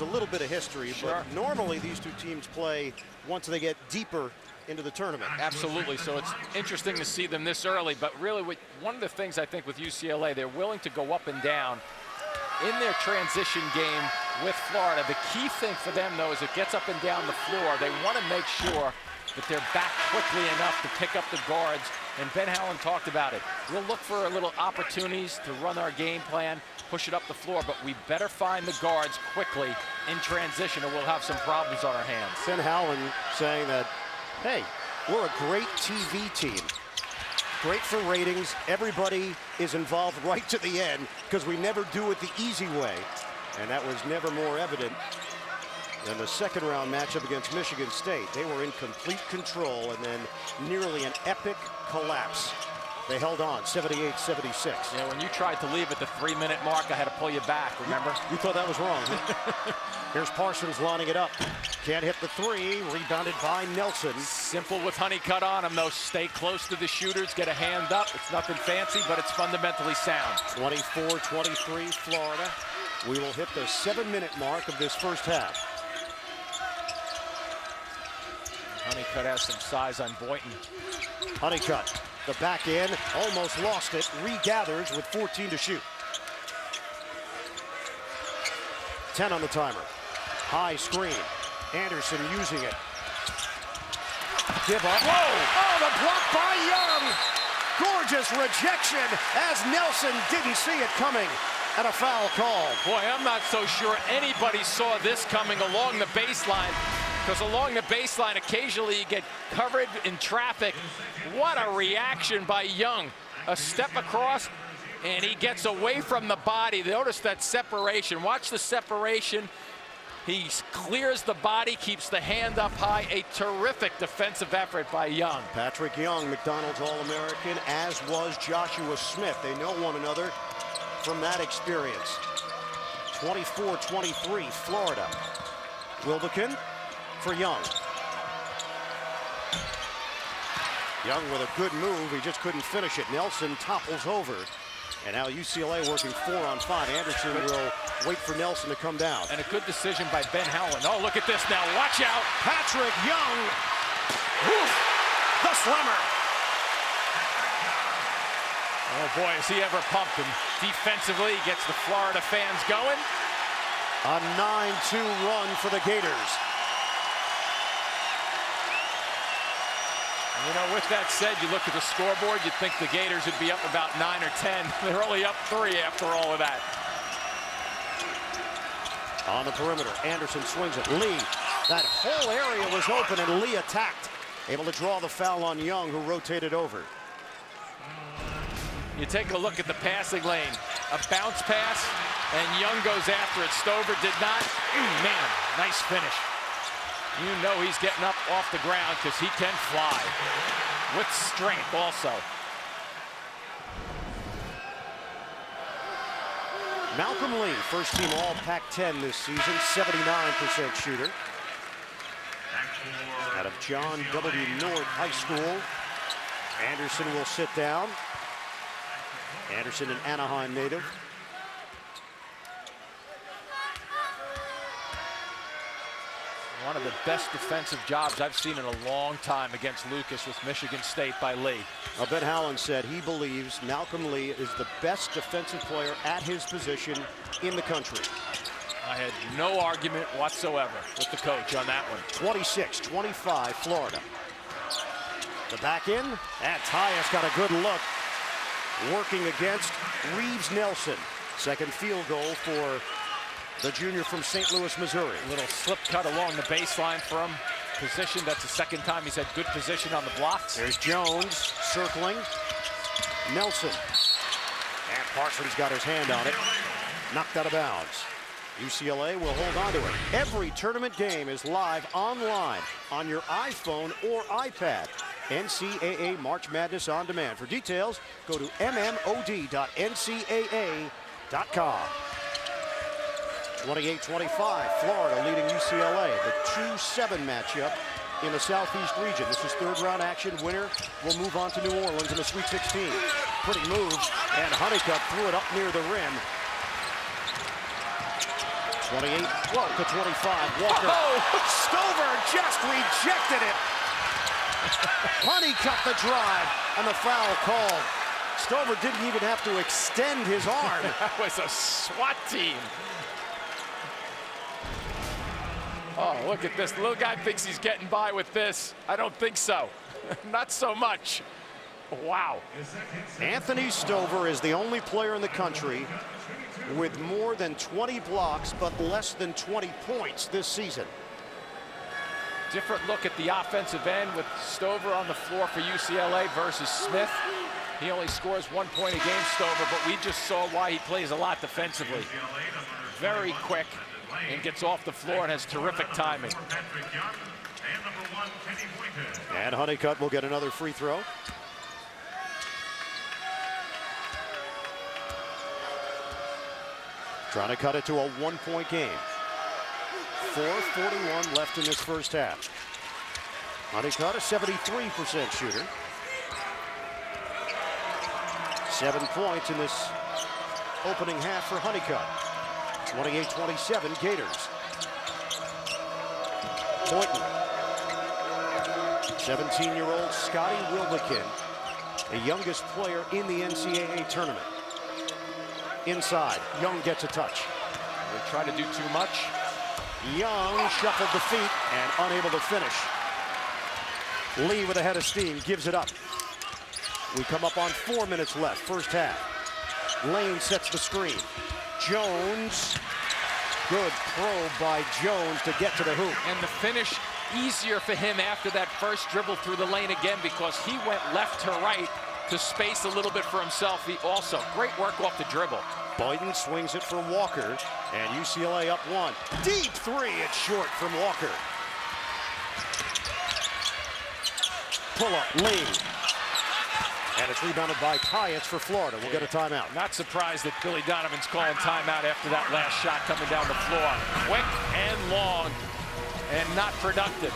A little bit of history, but normally these two teams play once they get deeper into the tournament. Absolutely. So it's interesting to see them this early, but really one of the things I think with UCLA, they're willing to go up and down in their transition game with Florida. The key thing for them, though, is it gets up and down the floor. They want to make sure that they're back quickly enough to pick up the guards, and Ben Howland talked about it. We'll look for little opportunities to run our game plan, push it up the floor, but we better find the guards quickly in transition or we'll have some problems on our hands. Ben Howland saying that, hey, we're a great TV team. Great for ratings. Everybody is involved right to the end because we never do it the easy way. And that was never more evident than the second round matchup against Michigan State. They were in complete control and then nearly an epic collapse. They held on, 78-76. Yeah, when you tried to leave at the 3-minute mark, I had to pull you back, remember? You thought that was wrong, huh? Here's Parsons lining it up. Can't hit the three, rebounded by Nelson. Simple with Honeycutt on him, though. Stay close to the shooters, get a hand up. It's nothing fancy, but it's fundamentally sound. 24-23, Florida. We will hit the 7-minute mark of this first half. Honeycutt has some size on Boynton. Honeycutt, the back end, almost lost it, regathers with 14 to shoot. 10 on the timer. High screen. Anderson using it. Give up. Whoa! Oh, the block by Young! Gorgeous rejection as Nelson didn't see it coming. And a foul call. Boy, I'm not so sure anybody saw this coming along the baseline. Because along the baseline, occasionally you get covered in traffic. What a reaction by Young. A step across, and he gets away from the body. Notice that separation. Watch the separation. He clears the body, keeps the hand up high. A terrific defensive effort by Young. Patrick Young, McDonald's All-American, as was Joshua Smith. They know one another from that experience. 24-23, Florida. Wilbekin for Young. Young with a good move. He just couldn't finish it. Nelson topples over. And now UCLA working 4-on-5. Anderson will wait for Nelson to come down. And a good decision by Ben Howland. Oh, look at this now. Watch out. Patrick Young. Woof, the slammer. Oh, boy, is he ever pumped. And defensively, he gets the Florida fans going. A 9-2 run for the Gators. You know, with that said, you look at the scoreboard, you'd think the Gators would be up about 9 or 10. They're only up 3 after all of that. On the perimeter, Anderson swings it. Lee, that whole area was open and Lee attacked. Able to draw the foul on Young, who rotated over. You take a look at the passing lane. A bounce pass, and Young goes after it. Stover did not. Man, nice finish. You know he's getting up off the ground because he can fly. With strength also. Malcolm Lee, first team All Pac-10 this season, 79% shooter. Out of John W. North High School. Anderson will sit down. Anderson, an Anaheim native. One of the best defensive jobs I've seen in a long time against Lucas with Michigan State by Lee. Now, Ben Howland said he believes Malcolm Lee is the best defensive player at his position in the country. I had no argument whatsoever with the coach on that one. 26-25, Florida. The back end, and Tyus got a good look. Working against Reeves Nelson. Second field goal for the junior from St. Louis, Missouri. Little slip cut along the baseline from position. That's the second time he's had good position on the blocks. There's Jones circling. Nelson. And Parsons got his hand on it. Knocked out of bounds. UCLA will hold on to it. Every tournament game is live online on your iPhone or iPad. NCAA March Madness on demand. For details, go to mmod.ncaa.com. 28-25, Florida leading UCLA. The 2-7 matchup in the Southeast region. This is third round action. Winner will move on to New Orleans in the Sweet 16. Pretty move, and Honeycutt threw it up near the rim. 28 to 25. Walker. Stover just rejected it. Honeycutt the drive and the foul called. Stover didn't even have to extend his arm. That was a SWAT team. Oh, look at this. The little guy thinks he's getting by with this. I don't think so. Not so much. Wow. Anthony Stover is the only player in the country with more than 20 blocks but less than 20 points this season. Different look at the offensive end with Stover on the floor for UCLA versus Smith. He only scores 1 point a game, Stover, but we just saw why he plays a lot defensively. Very quick and gets off the floor and has terrific timing. And Honeycutt will get another free throw. Trying to cut it to a 1 point game. 4:41 left in this first half. Honeycutt, a 73% shooter. 7 points in this opening half for Honeycutt. 28-27 Gators. Boynton. 17-year-old Scotty Wilbekin, the youngest player in the NCAA tournament. Inside, Young gets a touch. They try to do too much. Young shuffled the feet and unable to finish. Lee with a head of steam gives it up. We come up on 4 minutes left, first half. Lane sets the screen. Jones, good probe by Jones to get to the hoop. And the finish easier for him after that first dribble through the lane again because he went left to right to space a little bit for himself. He also, great work off the dribble. Boynton swings it for Walker, and UCLA up 1. Deep three, it's short from Walker. Pull up, Lee. And it's rebounded by Tyus for Florida. We'll get a timeout. Not surprised that Billy Donovan's calling timeout after that last shot coming down the floor. Quick and long and not productive.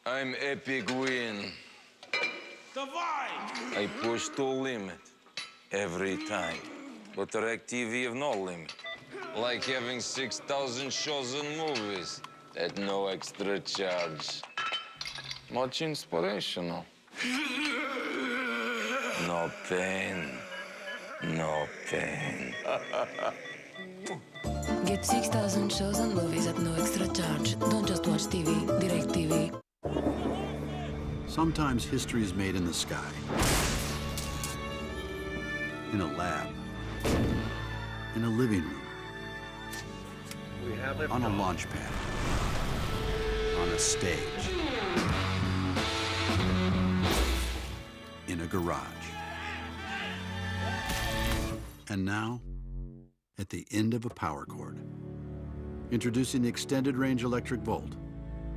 I'm epic win. I push to limit every time. But Rec TV have no limit. Like having 6,000 shows and movies at no extra charge. Much inspirational. No pain. No pain. Get 6,000 shows and movies at no extra charge. Don't just watch TV, Direct TV. Sometimes history is made in the sky, in a lab, in a living room, on a launch pad, on a stage, in a garage. And now, at the end of a power cord. Introducing the Extended Range Electric Volt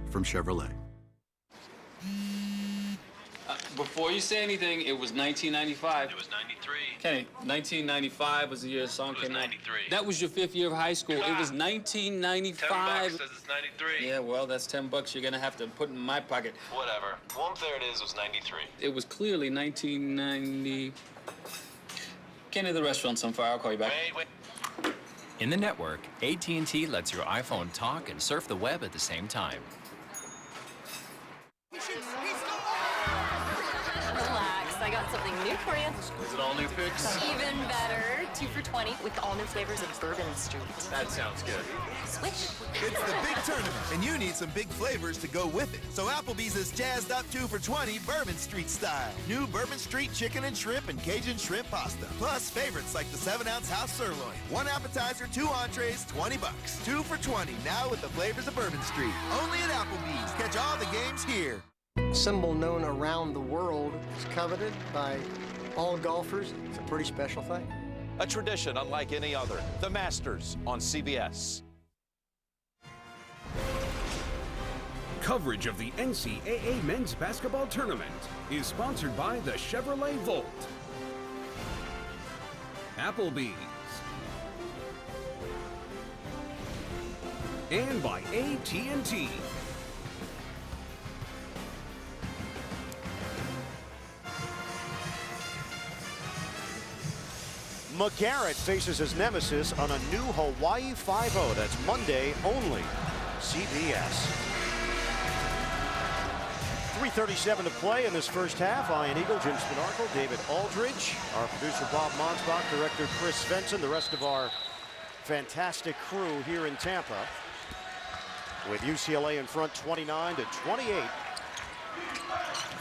from Chevrolet. Before you say anything, it was 1995. It was 93. Kenny, 1995 was the year the song came out. 93. That was your 5th year of high school. It was 10 1995. bucks says it's 93. Yeah, well, that's 10 bucks you're gonna have to put in my pocket. Whatever. Well, there it is. It was 93. It was clearly 1990. Kenny, the restaurant's on fire. I'll call you back. Wait. In the network, AT&T lets your iPhone talk and surf the web at the same time. Relax, I got something new for you. Is it all new picks? Even better, 2 for $20 with all new flavors of Bourbon Street. That sounds good. Swish. It's the big tournament, and you need some big flavors to go with it. So Applebee's is jazzed up 2 for $20 Bourbon Street style. New Bourbon Street chicken and shrimp and Cajun shrimp pasta. Plus favorites like the 7-ounce house sirloin. 1 appetizer, 2 entrees, 20 bucks. 2 for $20 now with the flavors of Bourbon Street. Only at Applebee's. Catch all the games here. Symbol known around the world, is coveted by all golfers. It's a pretty special thing. A tradition unlike any other. The Masters on CBS. Coverage of the NCAA men's basketball tournament is sponsored by the Chevrolet Volt, Applebee's, and by AT&T. McGarrett faces his nemesis on a new Hawaii 5-0. That's Monday only. CBS. 3:37 to play in this first half. Ian Eagle, Jim Spanarkel, David Aldridge, our producer Bob Monsbach, director Chris Svensson, the rest of our fantastic crew here in Tampa. With UCLA in front 29-28.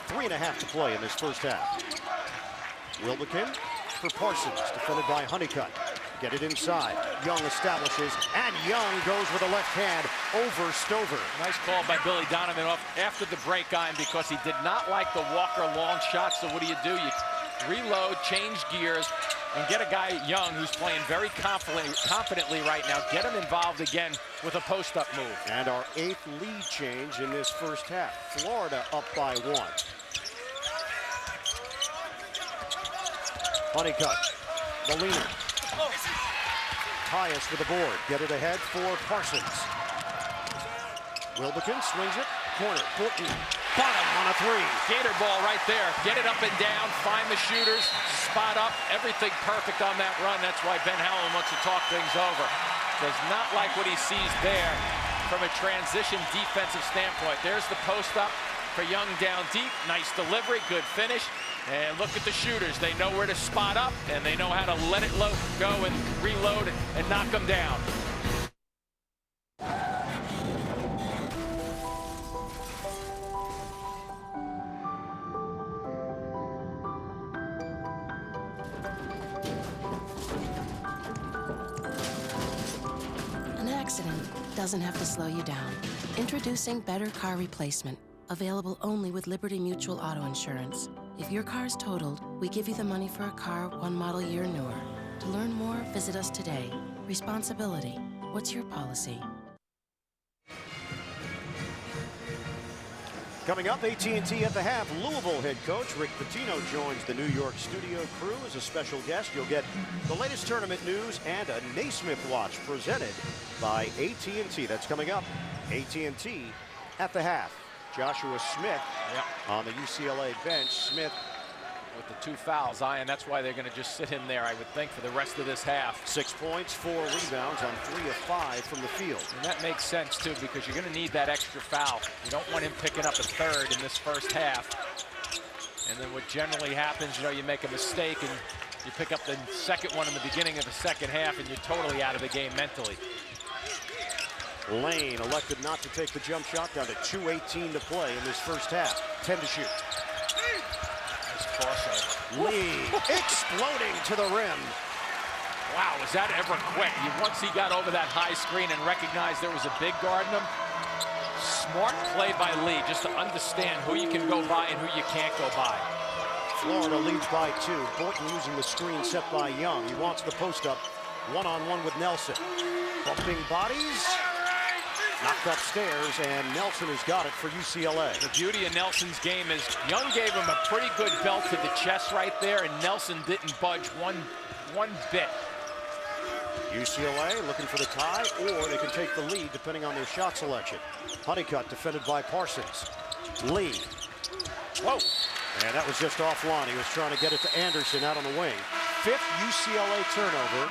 3.5 to play in this first half. Wilbekin for Parsons, defended by Honeycutt. Get it inside. Young establishes, and Young goes with a left hand over Stover. Nice call by Billy Donovan off after the break on because he did not like the Walker long shot. So what do? You reload, change gears, and get a guy Young who's playing very confidently right now. Get him involved again with a post-up move. And our 8th lead change in this first half. Florida up by 1. Honeycutt, the leaner. Tyus with the board. Get it ahead for Parsons. Wilbekin swings it. Corner. Fulton. Bottom on a 3. Gator ball right there. Get it up and down. Find the shooters. Spot up. Everything perfect on that run. That's why Ben Howland wants to talk things over. Does not like what he sees there from a transition defensive standpoint. There's the post up for Young down deep. Nice delivery. Good finish. And look at the shooters. They know where to spot up, and they know how to let it go and reload and knock them down. An accident doesn't have to slow you down. Introducing Better Car Replacement. Available only with Liberty Mutual Auto Insurance. If your car's totaled, we give you the money for a car 1 model year newer. To learn more, visit us today. Responsibility. What's your policy? Coming up, AT&T at the half. Louisville head coach Rick Pitino joins the New York studio crew as a special guest. You'll get the latest tournament news and a Naismith watch presented by AT&T. That's coming up. AT&T at the half. Joshua Smith on the UCLA bench. Smith with the 2 fouls, Ian. That's why they're going to just sit him there, I would think, for the rest of this half. 6 points, 4 rebounds on 3 of 5 from the field. And that makes sense, too, because you're going to need that extra foul. You don't want him picking up a 3rd in this first half. And then what generally happens, you make a mistake and you pick up the 2nd one in the beginning of the second half and you're totally out of the game mentally. Lane elected not to take the jump shot, down to 2:18 to play in this first half. 10 to shoot. Nice crossover. Lee exploding to the rim. Wow, was that ever quick? Once he got over that high screen and recognized there was a big guarding him, smart play by Lee, just to understand who you can go by and who you can't go by. Florida leads by 2. Boynton using the screen set by Young. He wants the post up. One-on-one with Nelson. Bumping bodies. Knocked upstairs, and Nelson has got it for UCLA. The beauty of Nelson's game is Young gave him a pretty good belt to the chest right there, and Nelson didn't budge one bit. UCLA looking for the tie, or they can take the lead depending on their shot selection. Honeycutt defended by Parsons. Lee. Whoa. And that was just offline. He was trying to get it to Anderson out on the wing. 5th UCLA turnover.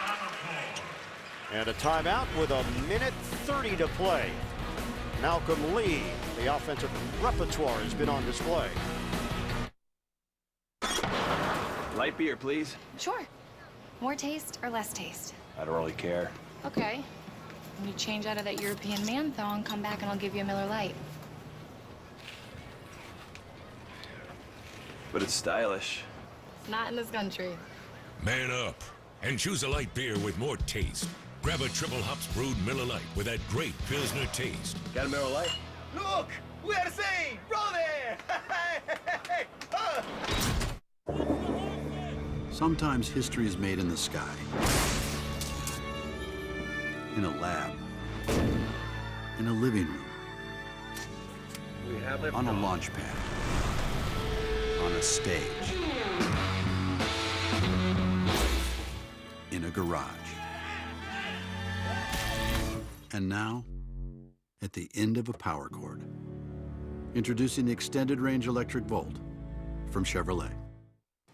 And a timeout with 1:30 to play. Malcolm Lee, the offensive repertoire has been on display. Light beer, please. Sure. More taste or less taste? I don't really care. Okay. When you change out of that European man thong, come back and I'll give you a Miller Lite. But it's stylish. It's not in this country. Man up and choose a light beer with more taste. Grab a triple hops brewed Miller Lite with that great Pilsner taste. Got a Miller Lite? Look! We are the same! Roll there! Sometimes history is made in the sky, in a lab, in a living room, on a launch pad, on a stage, in a garage. And now, at the end of a power cord. Introducing the Extended Range Electric Volt from Chevrolet.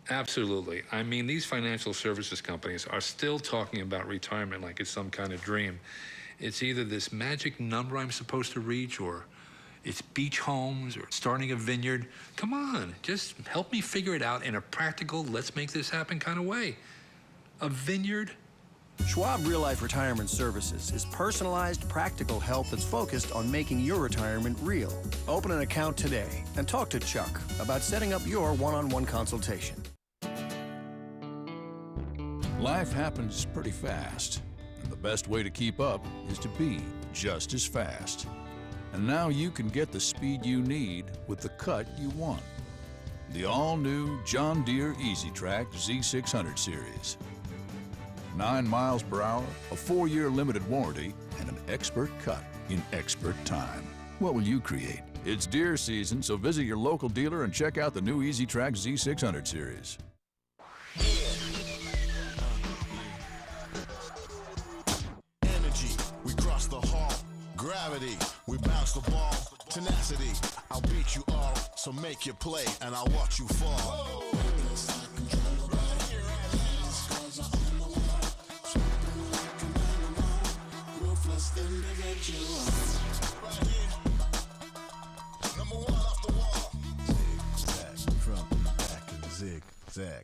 Absolutely. I mean, these financial services companies are still talking about retirement like it's some kind of dream. It's either this magic number I'm supposed to reach, or it's beach homes, or starting a vineyard. Come on, just help me figure it out in a practical, let's make this happen kind of way. A vineyard? Schwab Real Life Retirement Services is personalized, practical help that's focused on making your retirement real. Open an account today and talk to Chuck about setting up your one-on-one consultation. Life happens pretty fast, and the best way to keep up is to be just as fast. And now you can get the speed you need with the cut you want. The all-new John Deere EasyTrack Z600 series. 9 miles per hour, a 4-year limited warranty, and an expert cut in expert time. What will you create? It's deer season, so visit your local dealer and check out the new EasyTrack Z600 series. Energy, we cross the hall. Gravity, we bounce the ball. Tenacity, I'll beat you all. So make your play, and I'll watch you fall. Zig-zag from the back and zig-zag.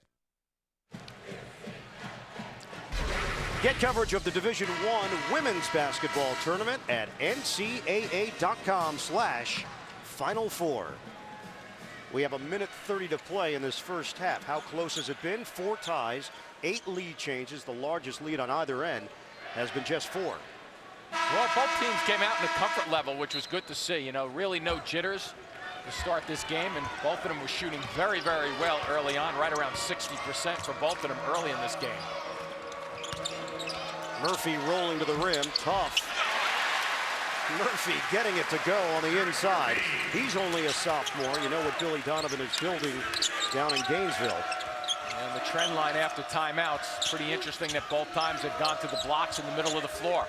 Get coverage of the Division I women's basketball tournament at ncaa.com/Final Four. We have 1:30 to play in this first half. How close has it been? 4 ties, 8 lead changes. The largest lead on either end has been just 4. Well, both teams came out in the comfort level, which was good to see. You know, really no jitters to start this game, and both of them were shooting very, very well early on, right around 60% for both of them early in this game. Murphy rolling to the rim, tough. Murphy getting it to go on the inside. He's only a sophomore. You know what Billy Donovan is building down in Gainesville. And the trend line after timeouts, pretty interesting that both times have gone to the blocks in the middle of the floor.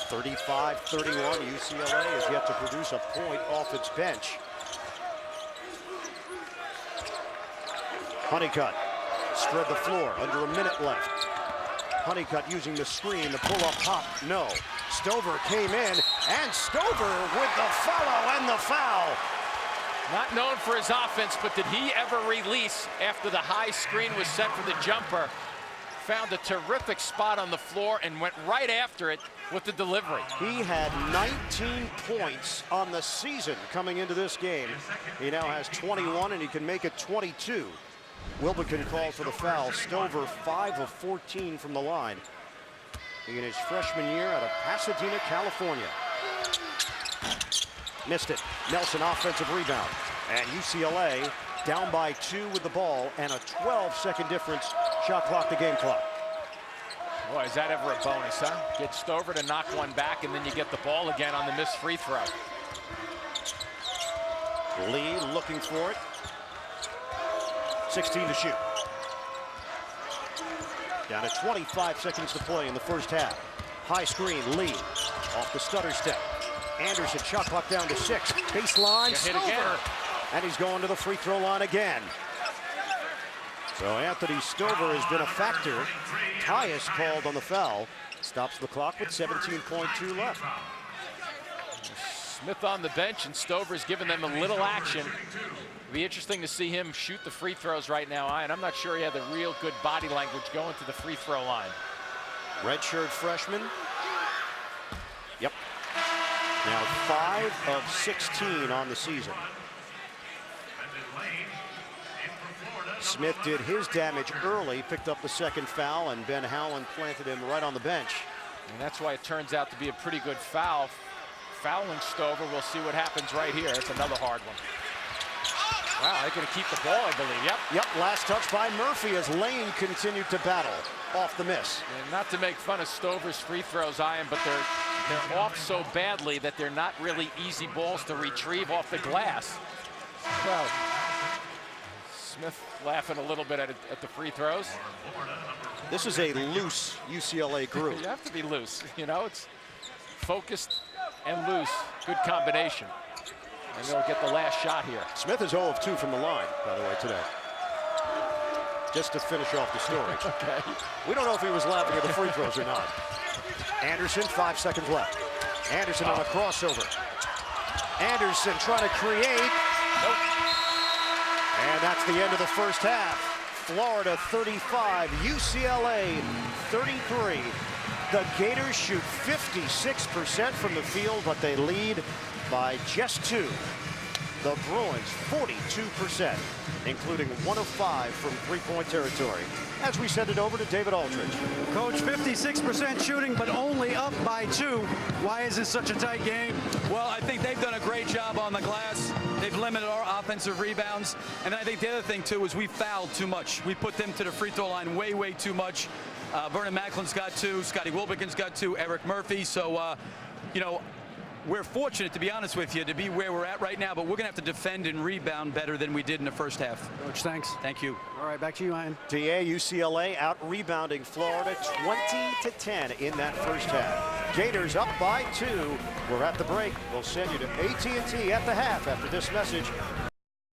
35-31, UCLA has yet to produce a point off its bench. Honeycutt spread the floor, under a minute left. Honeycutt using the screen, the pull-up pop, no. Stover came in, and Stover with the follow and the foul. Not known for his offense, but did he ever release after the high screen was set for the jumper? Found a terrific spot on the floor and went right after it with the delivery. He had 19 points on the season coming into this game. He now has 21, and he can make it 22. Wilbekin called for the foul. Stover 5 of 14 from the line in his freshman year out of Pasadena, California. Missed it. Nelson offensive rebound. And UCLA down by 2 with the ball, and a 12-second difference. Shot clock to game clock. Boy, is that ever a bonus, huh? Get Stover to knock one back, and then you get the ball again on the missed free throw. Lee looking for it. 16 to shoot. Down to 25 seconds to play in the first half. High screen, Lee off the stutter step. Anderson, shot clock down to 6. Baseline, hit again. And he's going to the free throw line again. So Anthony Stover has been a factor. Tyus called on the foul. Stops the clock with 17.2 left. Smith on the bench, and Stover's giving them a little action. It'll be interesting to see him shoot the free throws right now, and I'm not sure he had the real good body language going to the free throw line. Redshirt freshman. Yep. Now 5 of 16 on the season. Smith did his damage early, picked up the second foul, and Ben Howland planted him right on the bench. And that's why it turns out to be a pretty good foul. Fouling Stover. We'll see what happens right here. It's another hard one. Wow, they're going to keep the ball, I believe. Yep, last touch by Murphy as Lane continued to battle off the miss. And not to make fun of Stover's free throws, Ian, but they're off so badly that they're not really easy balls to retrieve off the glass. Well, Smith laughing a little bit at the free throws. This is a loose UCLA group. You have to be loose, you know, it's focused and loose. Good combination. And they'll get the last shot here. Smith is 0 of 2 from the line, by the way, today. just to finish off the story. Okay. We don't know if he was laughing at the free throws or not. Anderson, 5 seconds left. Anderson on a crossover. Anderson trying to create. Nope. And that's the end of the first half. Florida 35, UCLA 33. The Gators shoot 56% from the field, but they lead by just 2. The Bruins 42%, including 1 of 5 from three-point territory. As we send it over to David Aldridge. Coach, 56% shooting, but only up by 2. Why is this such a tight game? Well, I think they've done a great job on the glass. They've limited our offensive rebounds. And I think the other thing, too, is we fouled too much. We put them to the free throw line way, way too much. Vernon Macklin's got 2. Scotty Wilbekin's got 2. Eric Murphy. So, you know, we're fortunate, to be honest with you, to be where we're at right now, but we're going to have to defend and rebound better than we did in the first half. Coach, thanks. Thank you. All right, back to you, Ian. TA, UCLA out-rebounding Florida 20-10 in that first half. Gators up by 2. We're at the break. We'll send you to AT&T at the half after this message